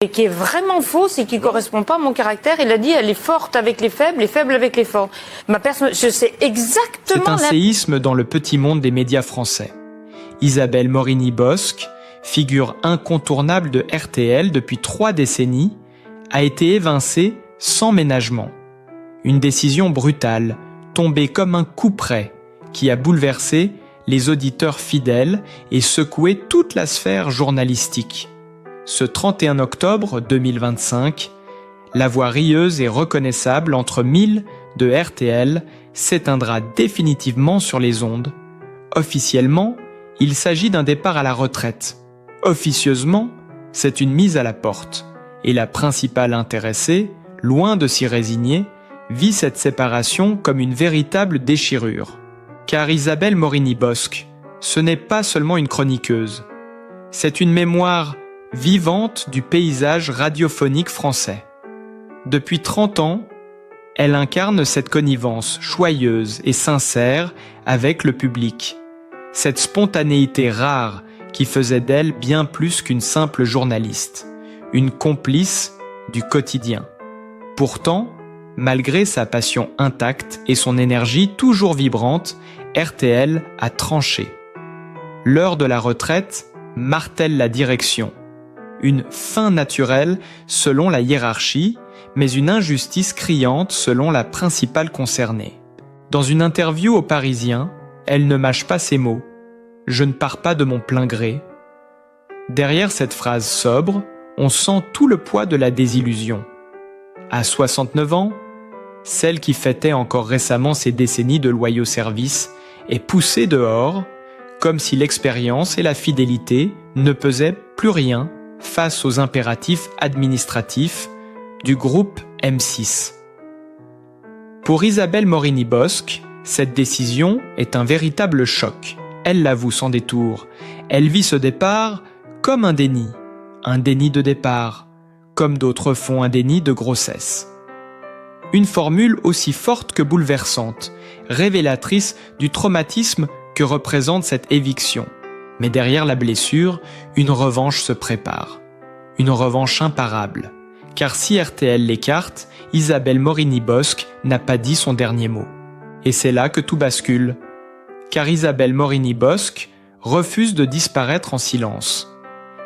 Et qui est vraiment fausse et qui ne correspond pas à mon caractère. Il a dit elle est forte avec les faibles avec les forts. Ma personne, je sais exactement... C'est un séisme dans le petit monde des médias français. Isabelle Morini-Bosc, figure incontournable de RTL depuis 3 décennies, a été évincée sans ménagement. Une décision brutale, tombée comme un couperet, qui a bouleversé les auditeurs fidèles et secoué toute la sphère journalistique. Ce 31 octobre 2025, la voix rieuse et reconnaissable entre 1000 de RTL s'éteindra définitivement sur les ondes. Officiellement, il s'agit d'un départ à la retraite. Officieusement, c'est une mise à la porte. Et la principale intéressée, loin de s'y résigner, vit cette séparation comme une véritable déchirure. Car Isabelle Morini-Bosc, ce n'est pas seulement une chroniqueuse. C'est une mémoire vivante du paysage radiophonique français. Depuis 30 ans, elle incarne cette connivence joyeuse et sincère avec le public. Cette spontanéité rare qui faisait d'elle bien plus qu'une simple journaliste, une complice du quotidien. Pourtant, malgré sa passion intacte et son énergie toujours vibrante, RTL a tranché. L'heure de la retraite martèle la direction. Une fin naturelle selon la hiérarchie, mais une injustice criante selon la principale concernée. Dans une interview au Parisien, elle ne mâche pas ses mots. « Je ne pars pas de mon plein gré ». Derrière cette phrase sobre, on sent tout le poids de la désillusion. À 69 ans, celle qui fêtait encore récemment ses décennies de loyaux services est poussée dehors, comme si l'expérience et la fidélité ne pesaient plus rien face aux impératifs administratifs du groupe M6. Pour Isabelle Morini-Bosc, cette décision est un véritable choc. Elle l'avoue sans détour. Elle vit ce départ comme un déni de départ, comme d'autres font un déni de grossesse. Une formule aussi forte que bouleversante, révélatrice du traumatisme que représente cette éviction. Mais derrière la blessure, une revanche se prépare. Une revanche imparable. Car si RTL l'écarte, Isabelle Morini-Bosc n'a pas dit son dernier mot. Et c'est là que tout bascule. Car Isabelle Morini-Bosc refuse de disparaître en silence.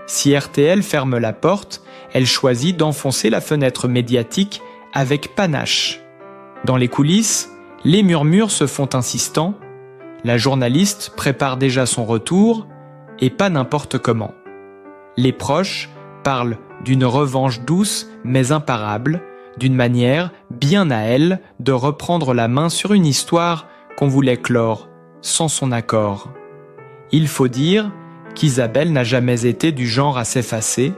Si RTL ferme la porte, elle choisit d'enfoncer la fenêtre médiatique avec panache. Dans les coulisses, les murmures se font insistants. La journaliste prépare déjà son retour, et pas n'importe comment. Les proches parlent d'une revanche douce mais imparable, d'une manière bien à elle de reprendre la main sur une histoire qu'on voulait clore, sans son accord. Il faut dire qu'Isabelle n'a jamais été du genre à s'effacer.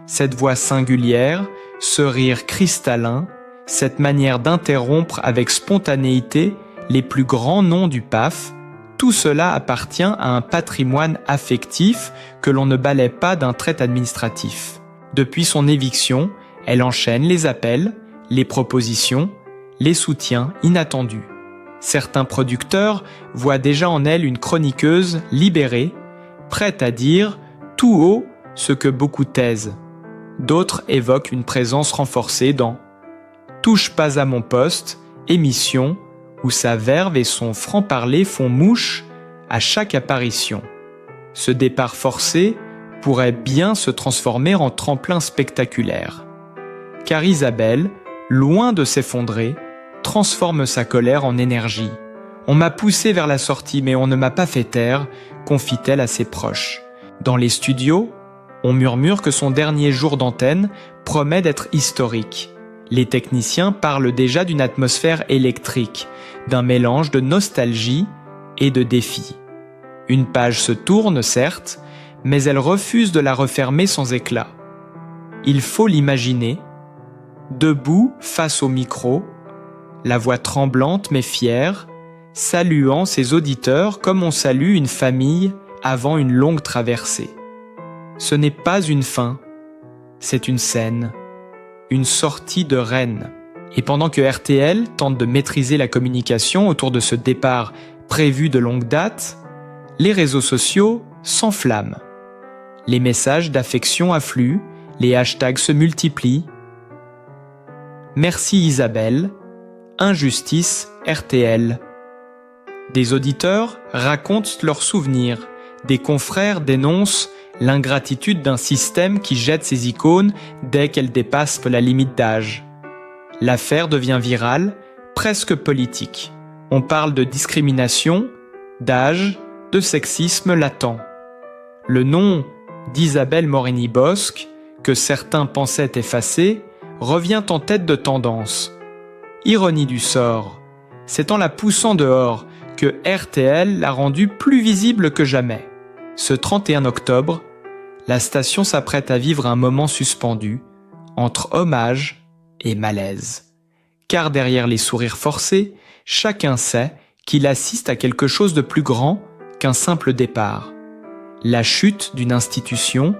Cette voix singulière, ce rire cristallin, cette manière d'interrompre avec spontanéité les plus grands noms du PAF, tout cela appartient à un patrimoine affectif que l'on ne balaie pas d'un trait administratif. Depuis son éviction, elle enchaîne les appels, les propositions, les soutiens inattendus. Certains producteurs voient déjà en elle une chroniqueuse libérée, prête à dire tout haut ce que beaucoup taisent. D'autres évoquent une présence renforcée dans « Touche pas à mon poste », émission où sa verve et son franc-parler font mouche à chaque apparition. Ce départ forcé pourrait bien se transformer en tremplin spectaculaire. Car Isabelle, loin de s'effondrer, transforme sa colère en énergie. « On m'a poussé vers la sortie, mais on ne m'a pas fait taire », confie-t-elle à ses proches. Dans les studios, on murmure que son dernier jour d'antenne promet d'être historique. Les techniciens parlent déjà d'une atmosphère électrique, d'un mélange de nostalgie et de défi. Une page se tourne, certes, mais elle refuse de la refermer sans éclat. Il faut l'imaginer, debout face au micro, la voix tremblante mais fière, saluant ses auditeurs comme on salue une famille avant une longue traversée. Ce n'est pas une fin, c'est une scène, une sortie de reine. Et pendant que RTL tente de maîtriser la communication autour de ce départ prévu de longue date, les réseaux sociaux s'enflamment. Les messages d'affection affluent, les hashtags se multiplient. Merci Isabelle, injustice RTL. Des auditeurs racontent leurs souvenirs, des confrères dénoncent l'ingratitude d'un système qui jette ses icônes dès qu'elles dépassent la limite d'âge. L'affaire devient virale, presque politique. On parle de discrimination, d'âge, de sexisme latent. Le nom d'Isabelle Morini-Bosc, que certains pensaient effacé, revient en tête de tendance. Ironie du sort, c'est en la poussant dehors que RTL l'a rendue plus visible que jamais. Ce 31 octobre, la station s'apprête à vivre un moment suspendu, entre hommage et malaise. Car derrière les sourires forcés, chacun sait qu'il assiste à quelque chose de plus grand qu'un simple départ. La chute d'une institution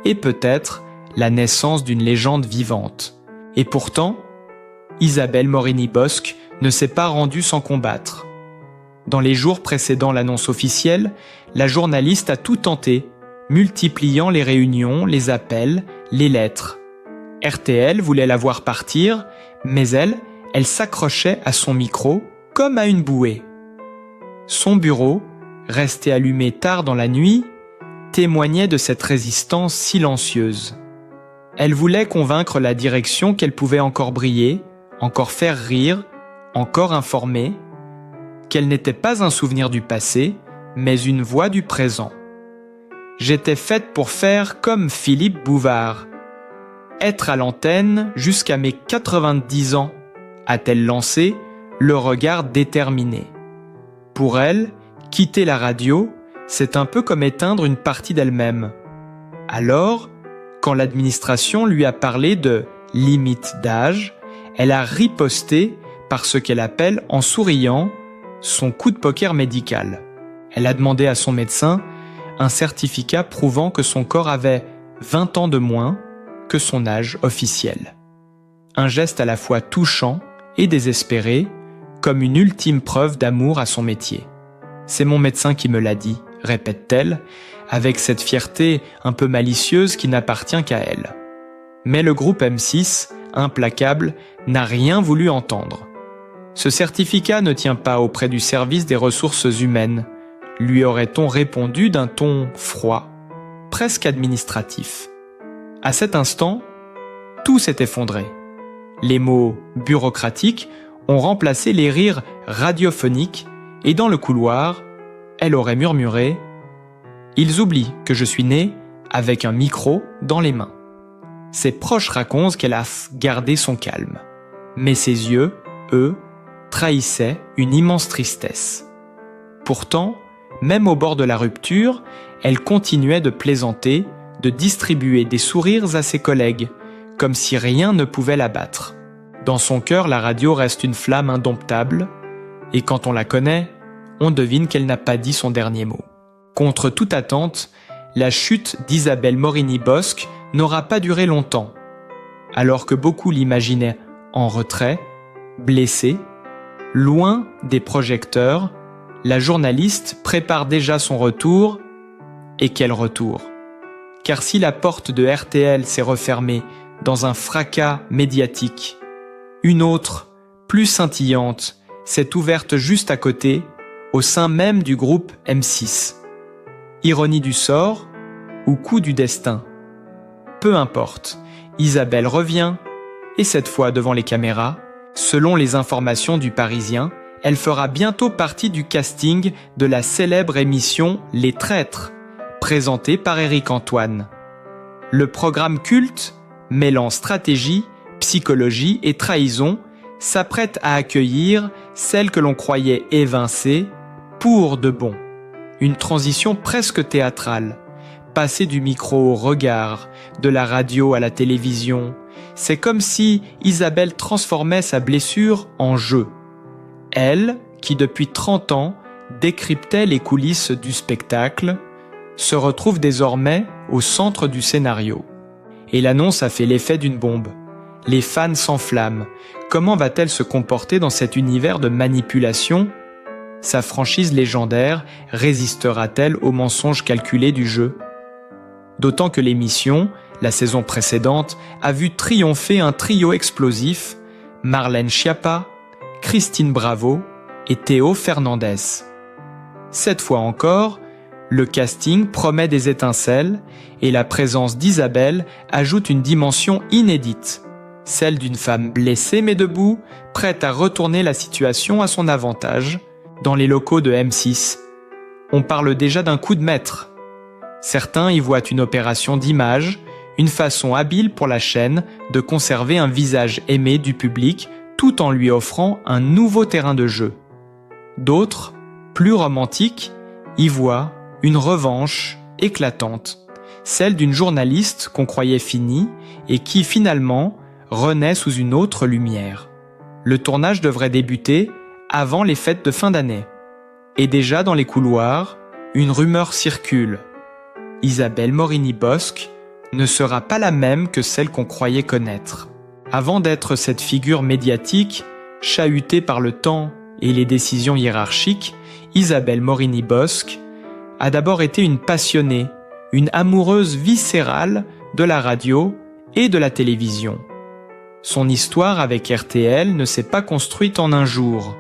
et peut-être la naissance d'une légende vivante. Et pourtant, Isabelle Morini-Bosc ne s'est pas rendue sans combattre. Dans les jours précédant l'annonce officielle, la journaliste a tout tenté, multipliant les réunions, les appels, les lettres. RTL voulait la voir partir, mais elle s'accrochait à son micro comme à une bouée. Son bureau, resté allumé tard dans la nuit, témoignait de cette résistance silencieuse. Elle voulait convaincre la direction qu'elle pouvait encore briller, encore faire rire, encore informer, qu'elle n'était pas un souvenir du passé, mais une voix du présent. J'étais faite pour faire comme Philippe Bouvard. Être à l'antenne jusqu'à mes 90 ans, a-t-elle lancé, le regard déterminé. Pour elle, quitter la radio, c'est un peu comme éteindre une partie d'elle-même. Alors, quand l'administration lui a parlé de limite d'âge, elle a riposté par ce qu'elle appelle, en souriant, son coup de poker médical. Elle a demandé à son médecin un certificat prouvant que son corps avait 20 ans de moins que son âge officiel. Un geste à la fois touchant et désespéré, comme une ultime preuve d'amour à son métier. C'est mon médecin qui me l'a dit, répète-t-elle, avec cette fierté un peu malicieuse qui n'appartient qu'à elle. Mais le groupe M6, implacable, n'a rien voulu entendre. Ce certificat ne tient pas auprès du service des ressources humaines, lui aurait-on répondu d'un ton froid, presque administratif. À cet instant, tout s'est effondré. Les mots bureaucratiques ont remplacé les rires radiophoniques et dans le couloir, elle aurait murmuré « Ils oublient que je suis née avec un micro dans les mains ». Ses proches racontent qu'elle a gardé son calme. Mais ses yeux, eux, trahissaient une immense tristesse. Pourtant, même au bord de la rupture, elle continuait de plaisanter, de distribuer des sourires à ses collègues, comme si rien ne pouvait l'abattre. Dans son cœur, la radio reste une flamme indomptable, et quand on la connaît, on devine qu'elle n'a pas dit son dernier mot. Contre toute attente, la chute d'Isabelle Morini-Bosc n'aura pas duré longtemps. Alors que beaucoup l'imaginaient en retrait, blessée, loin des projecteurs, la journaliste prépare déjà son retour, et quel retour! Car si la porte de RTL s'est refermée dans un fracas médiatique, une autre, plus scintillante, s'est ouverte juste à côté, au sein même du groupe M6. Ironie du sort ou coup du destin? Peu importe, Isabelle revient, et cette fois devant les caméras, selon les informations du Parisien, elle fera bientôt partie du casting de la célèbre émission Les Traîtres, présentée par Éric Antoine. Le programme culte, mêlant stratégie, psychologie et trahison, s'apprête à accueillir celle que l'on croyait évincée pour de bon. Une transition presque théâtrale. Passer du micro au regard, de la radio à la télévision, c'est comme si Isabelle transformait sa blessure en jeu. Elle, qui depuis 30 ans décryptait les coulisses du spectacle, se retrouve désormais au centre du scénario. Et l'annonce a fait l'effet d'une bombe. Les fans s'enflamment. Comment va-t-elle se comporter dans cet univers de manipulation? Sa franchise légendaire résistera-t-elle aux mensonges calculés du jeu? D'autant que l'émission, La saison précédente a vu triompher un trio explosif, Marlène Schiappa, Christine Bravo et Théo Fernandez. Cette fois encore, le casting promet des étincelles et la présence d'Isabelle ajoute une dimension inédite, celle d'une femme blessée mais debout, prête à retourner la situation à son avantage, dans les locaux de M6. On parle déjà d'un coup de maître. Certains y voient une opération d'image, une façon habile pour la chaîne de conserver un visage aimé du public tout en lui offrant un nouveau terrain de jeu. D'autres, plus romantiques, y voient une revanche éclatante, celle d'une journaliste qu'on croyait finie et qui finalement renaît sous une autre lumière. Le tournage devrait débuter avant les fêtes de fin d'année. Et déjà dans les couloirs, une rumeur circule. Isabelle Morini-Bosc ne sera pas la même que celle qu'on croyait connaître. Avant d'être cette figure médiatique, chahutée par le temps et les décisions hiérarchiques, Isabelle Morini-Bosc a d'abord été une passionnée, une amoureuse viscérale de la radio et de la télévision. Son histoire avec RTL ne s'est pas construite en un jour,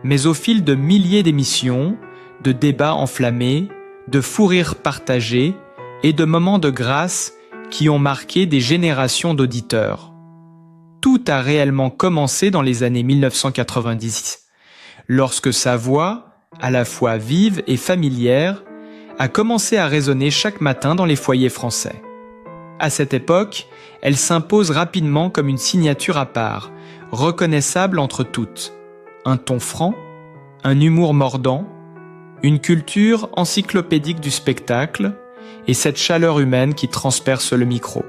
mais au fil de milliers d'émissions, de débats enflammés, de fous rires partagés et de moments de grâce qui ont marqué des générations d'auditeurs. Tout a réellement commencé dans les années 1990, lorsque sa voix, à la fois vive et familière, a commencé à résonner chaque matin dans les foyers français. À cette époque, elle s'impose rapidement comme une signature à part, reconnaissable entre toutes. Un ton franc, un humour mordant, une culture encyclopédique du spectacle et cette chaleur humaine qui transperce le micro.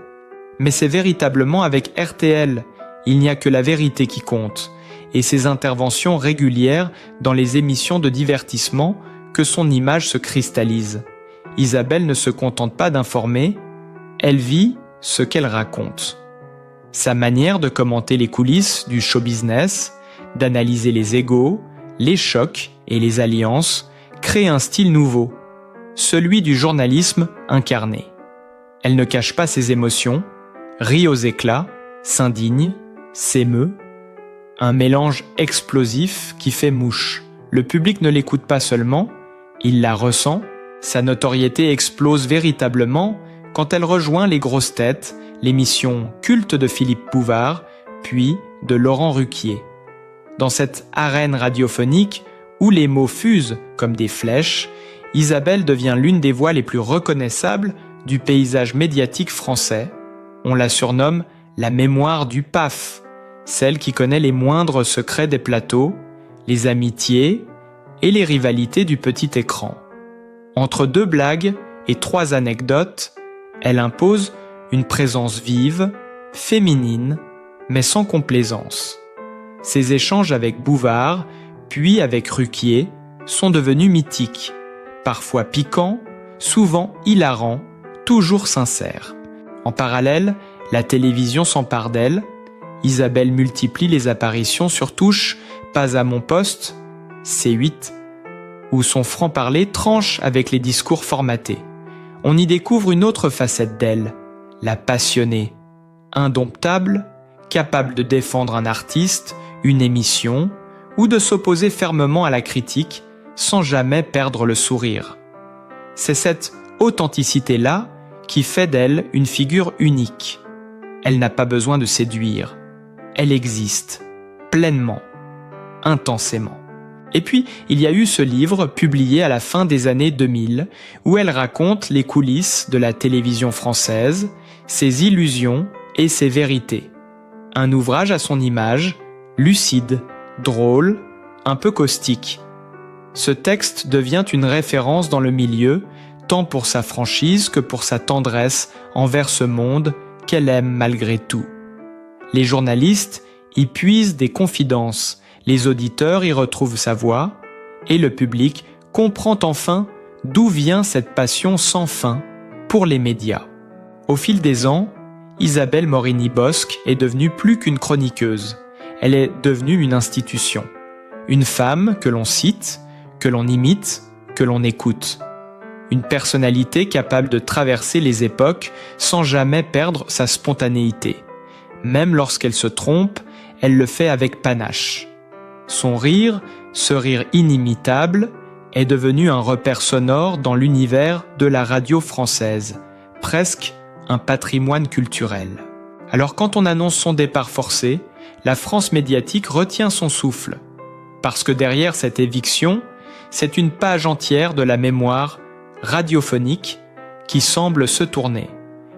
Mais c'est véritablement avec RTL, il n'y a que la vérité qui compte, et ses interventions régulières dans les émissions de divertissement que son image se cristallise. Isabelle ne se contente pas d'informer, elle vit ce qu'elle raconte. Sa manière de commenter les coulisses du show business, d'analyser les égos, les chocs et les alliances, crée un style nouveau, celui du journalisme incarné. Elle ne cache pas ses émotions, rit aux éclats, s'indigne, s'émeut, un mélange explosif qui fait mouche. Le public ne l'écoute pas seulement, il la ressent, sa notoriété explose véritablement quand elle rejoint les grosses têtes, l'émission culte de Philippe Bouvard, puis de Laurent Ruquier. Dans cette arène radiophonique où les mots fusent comme des flèches, Isabelle devient l'une des voix les plus reconnaissables du paysage médiatique français. On la surnomme la mémoire du PAF, celle qui connaît les moindres secrets des plateaux, les amitiés et les rivalités du petit écran. Entre 2 blagues et 3 anecdotes, elle impose une présence vive, féminine, mais sans complaisance. Ses échanges avec Bouvard, puis avec Ruquier, sont devenus mythiques, parfois piquants, souvent hilarants, toujours sincères. En parallèle, la télévision s'empare d'elle. Isabelle multiplie les apparitions sur Touche, Pas à mon poste, C8, où son franc-parler tranche avec les discours formatés. On y découvre une autre facette d'elle, la passionnée, indomptable, capable de défendre un artiste, une émission, ou de s'opposer fermement à la critique sans jamais perdre le sourire. C'est cette authenticité-là qui fait d'elle une figure unique. Elle n'a pas besoin de séduire. Elle existe, pleinement, intensément. Et puis, il y a eu ce livre publié à la fin des années 2000, où elle raconte les coulisses de la télévision française, ses illusions et ses vérités. Un ouvrage à son image, lucide, drôle, un peu caustique. Ce texte devient une référence dans le milieu, tant pour sa franchise que pour sa tendresse envers ce monde qu'elle aime malgré tout. Les journalistes y puisent des confidences, les auditeurs y retrouvent sa voix, et le public comprend enfin d'où vient cette passion sans fin pour les médias. Au fil des ans, Isabelle Morini-Bosc est devenue plus qu'une chroniqueuse. Elle est devenue une institution. Une femme que l'on cite, que l'on imite, que l'on écoute. une personnalité capable de traverser les époques sans jamais perdre sa spontanéité. Même lorsqu'elle se trompe, elle le fait avec panache. Son rire, ce rire inimitable, est devenu un repère sonore dans l'univers de la radio française, presque un patrimoine culturel. Alors quand on annonce son départ forcé, la France médiatique retient son souffle, parce que derrière cette éviction, c'est une page entière de la mémoire radiophonique qui semble se tourner.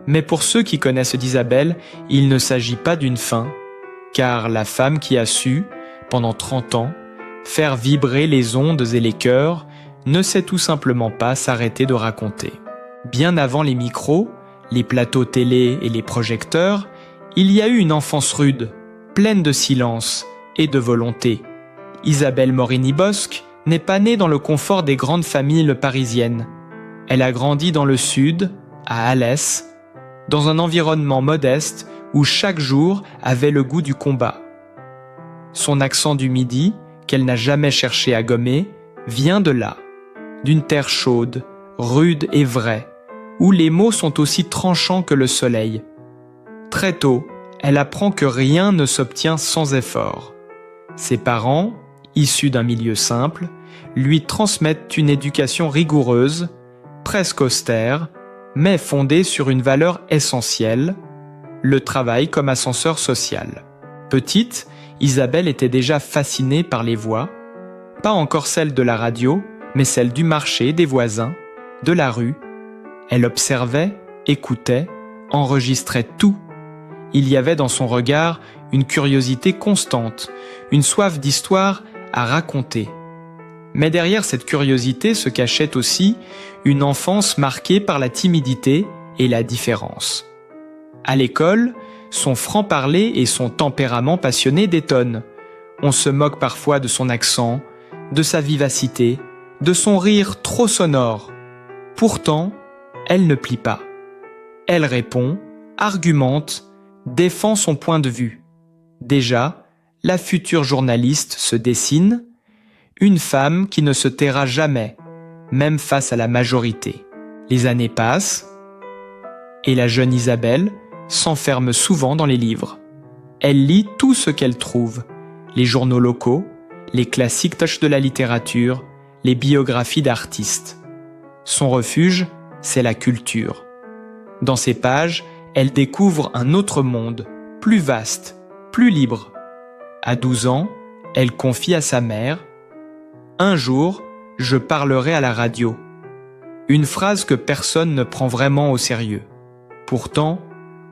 Mais pour ceux qui connaissent d'Isabelle, il ne s'agit pas d'une fin, car la femme qui a su, pendant 30 ans, faire vibrer les ondes et les cœurs, ne sait tout simplement pas s'arrêter de raconter. Bien avant les micros, les plateaux télé et les projecteurs, il y a eu une enfance rude, pleine de silence et de volonté. Isabelle Morini-Bosc n'est pas née dans le confort des grandes familles parisiennes. Elle a grandi dans le sud, à Alès, dans un environnement modeste où chaque jour avait le goût du combat. Son accent du Midi, qu'elle n'a jamais cherché à gommer, vient de là, d'une terre chaude, rude et vraie, où les mots sont aussi tranchants que le soleil. Très tôt, elle apprend que rien ne s'obtient sans effort. Ses parents, issus d'un milieu simple, lui transmettent une éducation rigoureuse, presque austère, mais fondée sur une valeur essentielle, le travail comme ascenseur social. Petite, Isabelle était déjà fascinée par les voix, pas encore celles de la radio, mais celles du marché, des voisins, de la rue. Elle observait, écoutait, enregistrait tout. Il y avait dans son regard une curiosité constante, une soif d'histoire à raconter. Mais derrière cette curiosité se cachait aussi une enfance marquée par la timidité et la différence. À l'école, son franc-parler et son tempérament passionné détonnent. On se moque parfois de son accent, de sa vivacité, de son rire trop sonore. Pourtant, elle ne plie pas. Elle répond, argumente, défend son point de vue. Déjà, la future journaliste se dessine, une femme qui ne se taira jamais, même face à la majorité. Les années passent, et la jeune Isabelle s'enferme souvent dans les livres. Elle lit tout ce qu'elle trouve, les journaux locaux, les classiques de la littérature, les biographies d'artistes. Son refuge, c'est la culture. Dans ces pages, elle découvre un autre monde, plus vaste, plus libre. À 12 ans, elle confie à sa mère « Un jour, je parlerai à la radio ». Une phrase que personne ne prend vraiment au sérieux. Pourtant,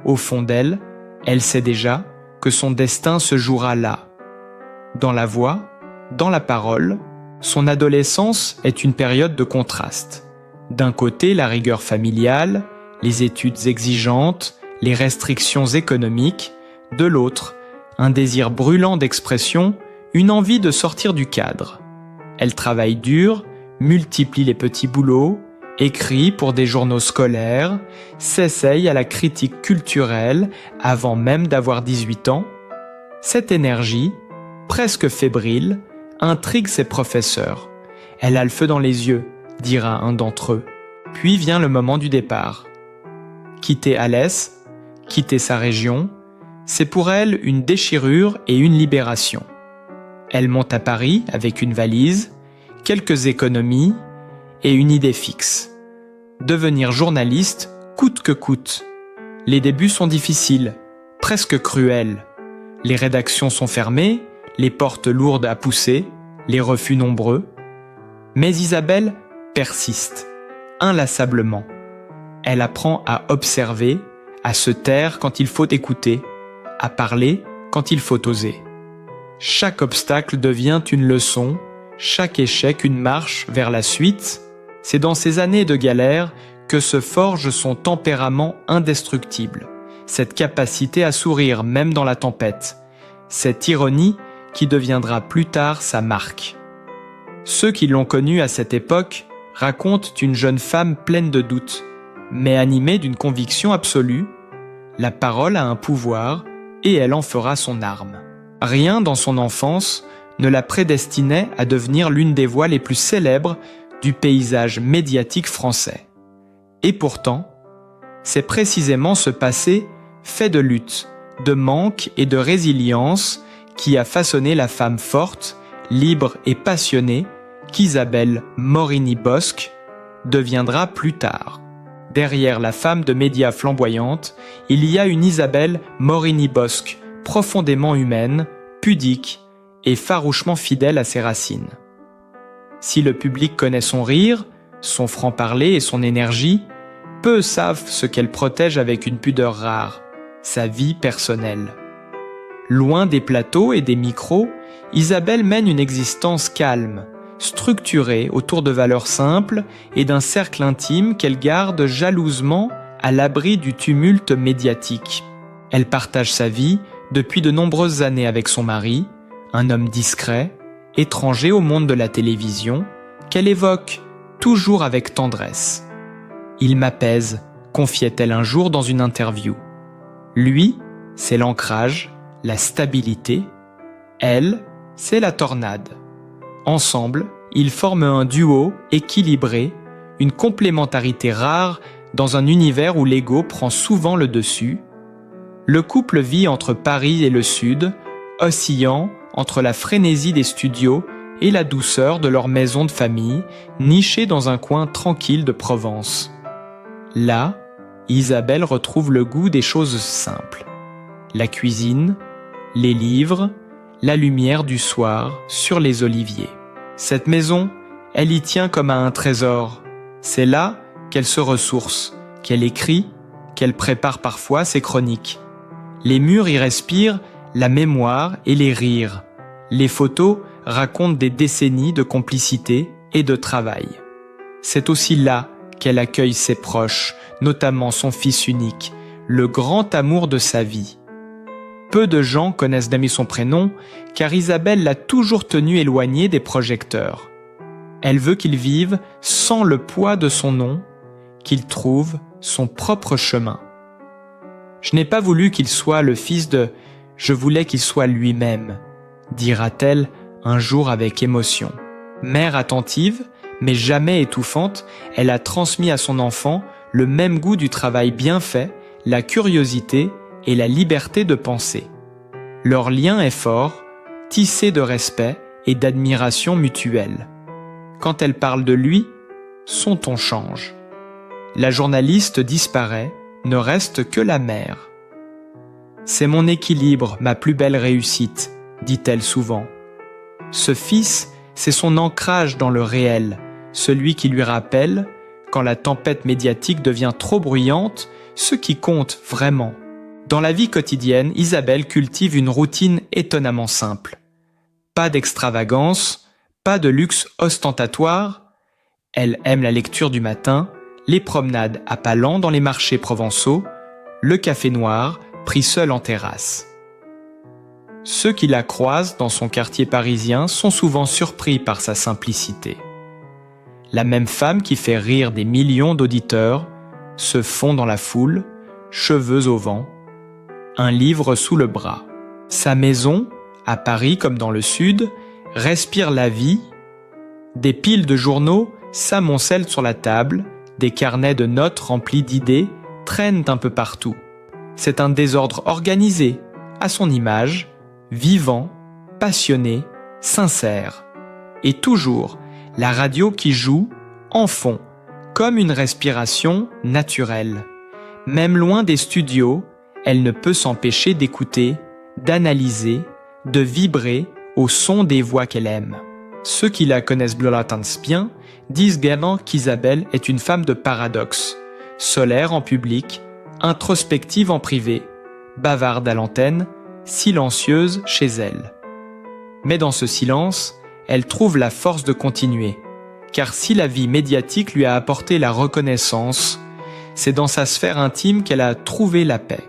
au fond d'elle, elle sait déjà que son destin se jouera là. Dans la voix, dans la parole, son adolescence est une période de contraste. D'un côté, la rigueur familiale, les études exigeantes, les restrictions économiques. De l'autre, un désir brûlant d'expression, une envie de sortir du cadre. Elle travaille dur, multiplie les petits boulots, écrit pour des journaux scolaires, s'essaye à la critique culturelle avant même d'avoir 18 ans. Cette énergie, presque fébrile, intrigue ses professeurs. Elle a le feu dans les yeux, dira un d'entre eux. Puis vient le moment du départ. Quitter Alès, quitter sa région, c'est pour elle une déchirure et une libération. Elle monte à Paris avec une valise, quelques économies et une idée fixe. Devenir journaliste coûte que coûte. Les débuts sont difficiles, presque cruels. Les rédactions sont fermées, les portes lourdes à pousser, les refus nombreux. Mais Isabelle persiste, inlassablement. Elle apprend à observer, à se taire quand il faut écouter, à parler quand il faut oser. Chaque obstacle devient une leçon, chaque échec une marche vers la suite. C'est dans ces années de galère que se forge son tempérament indestructible, cette capacité à sourire même dans la tempête, cette ironie qui deviendra plus tard sa marque. Ceux qui l'ont connue à cette époque racontent une jeune femme pleine de doutes, mais animée d'une conviction absolue. La parole a un pouvoir et elle en fera son arme. Rien dans son enfance ne la prédestinait à devenir l'une des voix les plus célèbres du paysage médiatique français. Et pourtant, c'est précisément ce passé fait de lutte, de manque et de résilience qui a façonné la femme forte, libre et passionnée qu'Isabelle Morini-Bosc deviendra plus tard. Derrière la femme de médias flamboyante, il y a une Isabelle Morini-Bosc, profondément humaine, pudique et farouchement fidèle à ses racines. Si le public connaît son rire, son franc-parler et son énergie, peu savent ce qu'elle protège avec une pudeur rare, sa vie personnelle. Loin des plateaux et des micros, Isabelle mène une existence calme, structurée autour de valeurs simples et d'un cercle intime qu'elle garde jalousement à l'abri du tumulte médiatique. Elle partage sa vie depuis de nombreuses années avec son mari, un homme discret, étranger au monde de la télévision, qu'elle évoque toujours avec tendresse. « Il m'apaise », confiait-elle un jour dans une interview. Lui, c'est l'ancrage, la stabilité. Elle, c'est la tornade. Ensemble, ils forment un duo équilibré, une complémentarité rare dans un univers où l'ego prend souvent le dessus. Le couple vit entre Paris et le Sud, oscillant entre la frénésie des studios et la douceur de leur maison de famille, nichée dans un coin tranquille de Provence. Là, Isabelle retrouve le goût des choses simples. La cuisine, les livres, la lumière du soir sur les oliviers. Cette maison, elle y tient comme à un trésor. C'est là qu'elle se ressource, qu'elle écrit, qu'elle prépare parfois ses chroniques. Les murs y respirent la mémoire et les rires. Les photos racontent des décennies de complicité et de travail. C'est aussi là qu'elle accueille ses proches, notamment son fils unique, le grand amour de sa vie. Peu de gens connaissent d'Ami son prénom, car Isabelle l'a toujours tenu éloigné des projecteurs. Elle veut qu'il vive sans le poids de son nom, qu'il trouve son propre chemin. Je n'ai pas voulu qu'il soit le fils de « je voulais qu'il soit lui-même », dira-t-elle un jour avec émotion. Mère attentive, mais jamais étouffante, elle a transmis à son enfant le même goût du travail bien fait, la curiosité et la liberté de penser. Leur lien est fort, tissé de respect et d'admiration mutuelle. Quand elle parle de lui, son ton change. La journaliste disparaît, ne reste que la mère. « C'est mon équilibre, ma plus belle réussite », dit-elle souvent. Ce fils, c'est son ancrage dans le réel, celui qui lui rappelle, quand la tempête médiatique devient trop bruyante, ce qui compte vraiment. Dans la vie quotidienne, Isabelle cultive une routine étonnamment simple. Pas d'extravagance, pas de luxe ostentatoire. Elle aime la lecture du matin, les promenades à pas lents dans les marchés provençaux, le café noir pris seul en terrasse. Ceux qui la croisent dans son quartier parisien sont souvent surpris par sa simplicité. La même femme qui fait rire des millions d'auditeurs se fond dans la foule, cheveux au vent, un livre sous le bras. Sa maison, à Paris comme dans le Sud, respire la vie. Des piles de journaux s'amoncellent sur la table, des carnets de notes remplis d'idées traînent un peu partout. C'est un désordre organisé, à son image, vivant, passionné, sincère. Et toujours, la radio qui joue, en fond, comme une respiration naturelle. Même loin des studios, elle ne peut s'empêcher d'écouter, d'analyser, de vibrer au son des voix qu'elle aime. Ceux qui la connaissent bien disent gaiement qu'Isabelle est une femme de paradoxe, solaire en public, introspective en privé, bavarde à l'antenne, silencieuse chez elle. Mais dans ce silence, elle trouve la force de continuer, car si la vie médiatique lui a apporté la reconnaissance, c'est dans sa sphère intime qu'elle a trouvé la paix.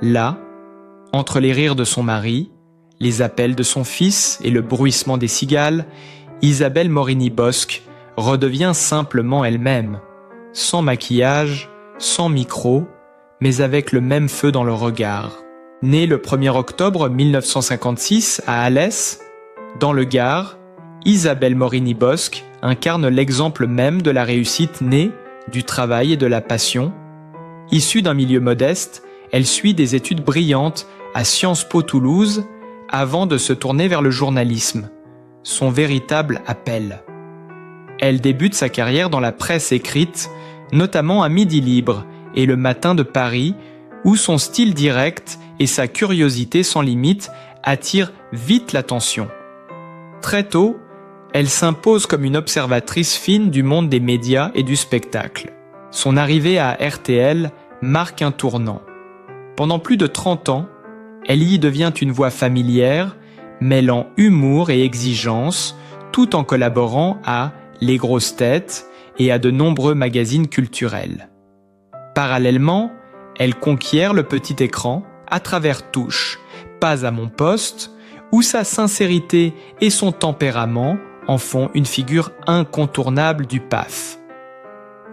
Là, entre les rires de son mari, les appels de son fils et le bruissement des cigales, Isabelle Morini-Bosc redevient simplement elle-même, sans maquillage, sans micro, mais avec le même feu dans le regard. Née le 1er octobre 1956 à Alès, dans le Gard, Isabelle Morini-Bosc incarne l'exemple même de la réussite née du travail et de la passion. Issue d'un milieu modeste, elle suit des études brillantes à Sciences Po Toulouse avant de se tourner vers le journalisme, son véritable appel. Elle débute sa carrière dans la presse écrite, notamment à Midi Libre et Le Matin de Paris, où son style direct et sa curiosité sans limite attirent vite l'attention. Très tôt, elle s'impose comme une observatrice fine du monde des médias et du spectacle. Son arrivée à RTL marque un tournant. Pendant plus de 30 ans, elle y devient une voix familière, mêlant humour et exigence, tout en collaborant à Les Grosses Têtes et à de nombreux magazines culturels. Parallèlement, elle conquiert le petit écran à travers Touche, Pas à mon poste, où sa sincérité et son tempérament en font une figure incontournable du PAF.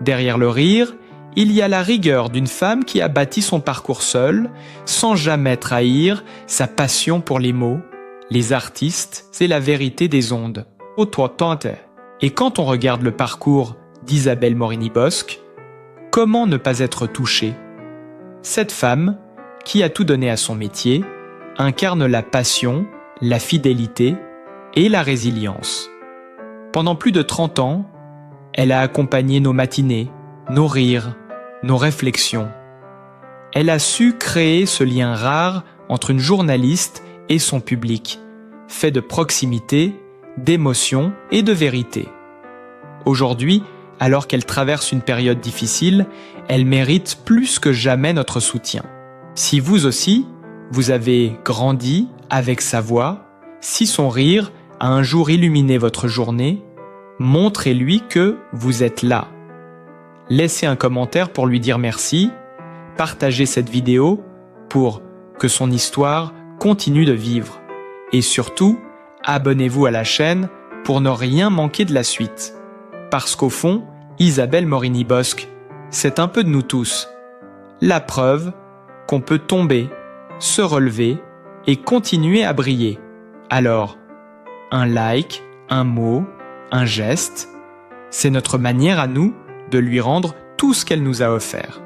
Derrière le rire, il y a la rigueur d'une femme qui a bâti son parcours seule, sans jamais trahir sa passion pour les mots, les artistes et la vérité des ondes. Et quand on regarde le parcours d'Isabelle Morini-Bosc, comment ne pas être touché? Cette femme, qui a tout donné à son métier, incarne la passion, la fidélité et la résilience. Pendant plus de 30 ans, elle a accompagné nos matinées, nos rires, nos réflexions. Elle a su créer ce lien rare entre une journaliste et son public, fait de proximité, d'émotion et de vérité. Aujourd'hui, alors qu'elle traverse une période difficile, elle mérite plus que jamais notre soutien. Si vous aussi, vous avez grandi avec sa voix, si son rire a un jour illuminé votre journée, montrez-lui que vous êtes là. Laissez un commentaire pour lui dire merci, partagez cette vidéo pour que son histoire continue de vivre. Et surtout, abonnez-vous à la chaîne pour ne rien manquer de la suite. Parce qu'au fond, Isabelle Morini-Bosc, c'est un peu de nous tous. La preuve qu'on peut tomber, se relever et continuer à briller. Alors, un like, un mot, un geste, c'est notre manière à nous de lui rendre tout ce qu'elle nous a offert.